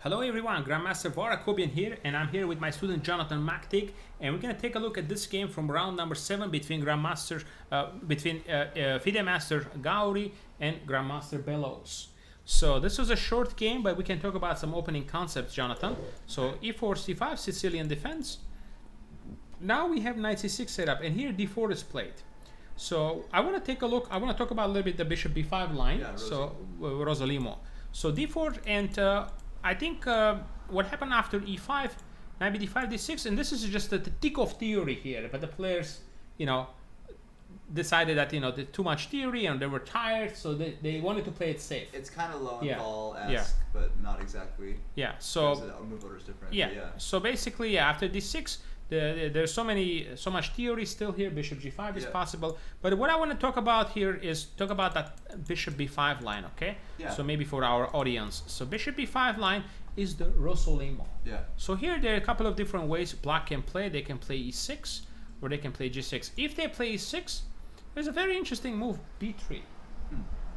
Hello everyone, Grandmaster VAR Akobian here, and I'm here with my student Jonathan Maktik, and we're gonna take a look at this game from round number 7 between FIDE Master GAURI and Grandmaster BELOUS. So this was a short game, but we can talk about some opening concepts, Jonathan. So e4, c5, Sicilian defense. Now we have knight c6 set up, and here d4 is played. So I want to take a look. I want to talk about a little bit the bishop b5 line. Yeah, so Rosolimo. So d4 and I think what happened after e5, knight d5, d6, and this is just the tick of theory here. But the players, decided that too much theory and they were tired, so they wanted to play it safe. It's kind of low and ball-esque, but not exactly. Yeah. So the move order is different. Yeah. So basically, after d6. There's so much theory still here. Bishop g5 is possible, but what I want to talk about here is talk about that bishop b5 line, okay? Yeah. So maybe for our audience, so bishop b5 line is the Rosolimo. Yeah. So here there are a couple of different ways black can play. They can play e6 or they can play g6. If they play e6, there's a very interesting move, b3.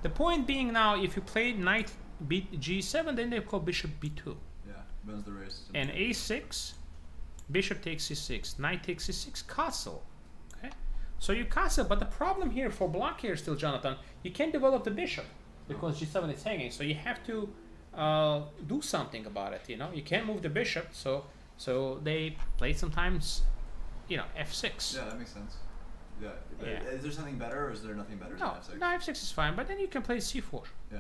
The point being now, if you play knight g7, then they call bishop b2. Yeah, runs the race. And a6. Bishop takes c6, knight takes c6, castle. Okay, so you castle, but the problem here for black here still, Jonathan, you can't develop the bishop because g7 is hanging. So you have to do something about it. You can't move the bishop. So they play sometimes, f6. Yeah, that makes sense. Yeah. Is there something better, or is there nothing better No, than f6? no, f6 is fine, but then you can play c4. Yeah.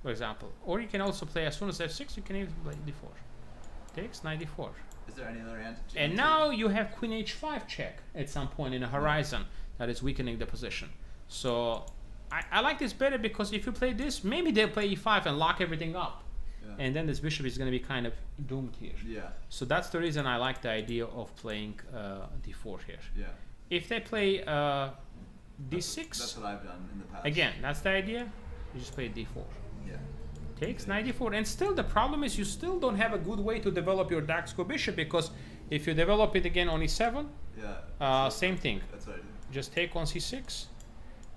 For example, or you can also play as soon as f6, you can even play d4. Takes knight d4. Is there any other answer? And now you have queen h5 check at some point in the horizon that is weakening the position. So I like this better because if you play this, maybe they'll play e5 and lock everything up. Yeah. And then this bishop is going to be kind of doomed here. Yeah. So that's the reason I like the idea of playing d4 here. Yeah. If they play d6, that's what I've done in the past. Again, that's the idea. You just play d4. Yeah. Takes knight d4, and still the problem is you still don't have a good way to develop your Daxko bishop, because if you develop it again on e7, same thing. That's what I do. Just take on c6,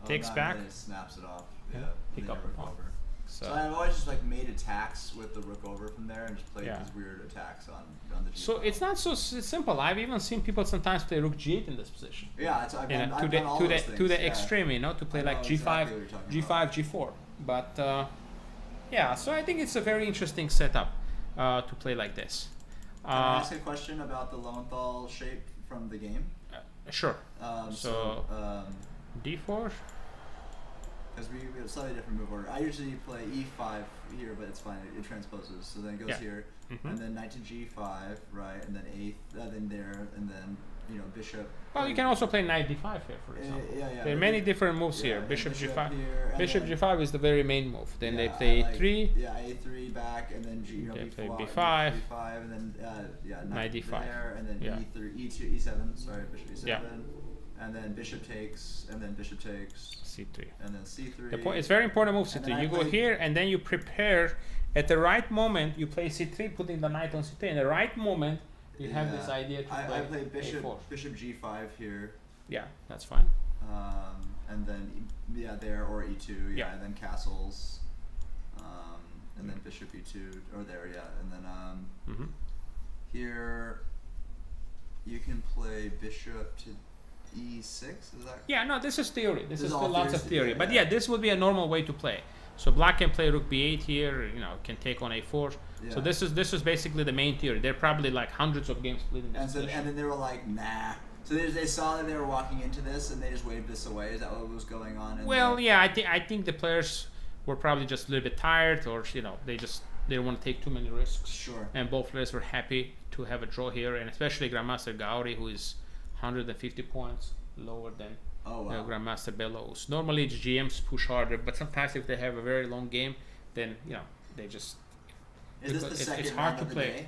takes back, and then it snaps it off. Yeah, pick up the pawn. So I've always just made attacks with the rook over from there and just played these weird attacks on the g5. So it's not so simple. I've even seen people sometimes play rook g8 in this position. Yeah, I've done all to those the things. to the extreme, to play like g5, exactly g4. But yeah, so I think it's a very interesting setup to play like this. Can I ask a question about the Lowenthal shape from the game? Sure. D4. Because we have a slightly different move order. I usually play e5 here, but it's fine. It transposes. So then it goes here, and then knight to g5, right, and then then there, and then bishop. Well, you can also play knight d5 here, for example. There are many different moves here. Bishop g5. Here, bishop g5 is the very main move. Then they play a3. Yeah, a3 back, and then they play b5. b5, and then knight d5. There, and then e3, e2, e7. Sorry, bishop e7. Yeah. And then bishop takes, and then bishop takes. c3. And then c3. The point, it's very important move, c3. You go here, and then you prepare. At the right moment, you play c3, putting the knight on c3. In the right moment, you have this idea to play I play bishop a4. Bishop g5 here. Yeah, that's fine. And then there, or e2, and then castles. And then bishop e2, or there, and then here you can play bishop to e6. Is that? Yeah, no, this is theory. This is still all lots of theory. But yeah, this would be a normal way to play. So black can play rook b8 here, can take on a4. Yeah. So this is basically the main theory. There are probably like hundreds of games played in this position. And then they were like, nah. So they saw that they were walking into this, and they just waved this away. Is that what was going on? Well, yeah, I think the players were probably just a little bit tired, or they didn't want to take too many risks. Sure. And both players were happy to have a draw here, and especially Grandmaster GAURI, who is 150 points lower than Grandmaster BELOUS. Normally GMs push harder, but sometimes if they have a very long game, then they just. Is this the second it's hard round to of play.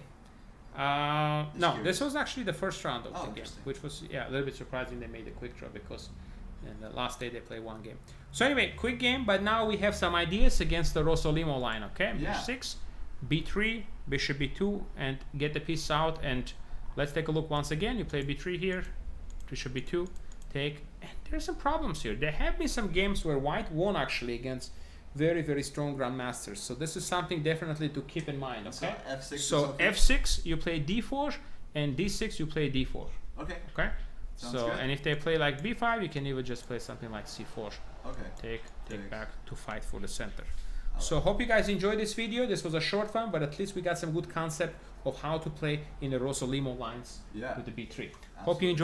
The day? No, this was actually the first round of the game, interesting. which was a little bit surprising. They made a quick draw because in the last day they played one game. So anyway, quick game, but now we have some ideas against the Rosolimo line. Okay, b6, b3, bishop b2, and get the piece out. And let's take a look once again. You play b3 here, bishop b2, take. And there's some problems here. There have been some games where white won actually against very, very strong grandmasters. So this is something definitely to keep in mind. Okay. So F6. So F6 you play D4, and D6 you play D4. Okay. Okay. Sounds So good. and if they play like B5, you can even just play something like C4. Okay. Take back to fight for the center. I So hope you guys enjoyed this video. This was a short one, but at least we got some good concept of how to play in the Rosso Limo lines Yeah. with the B3. Hope you Absolutely. enjoyed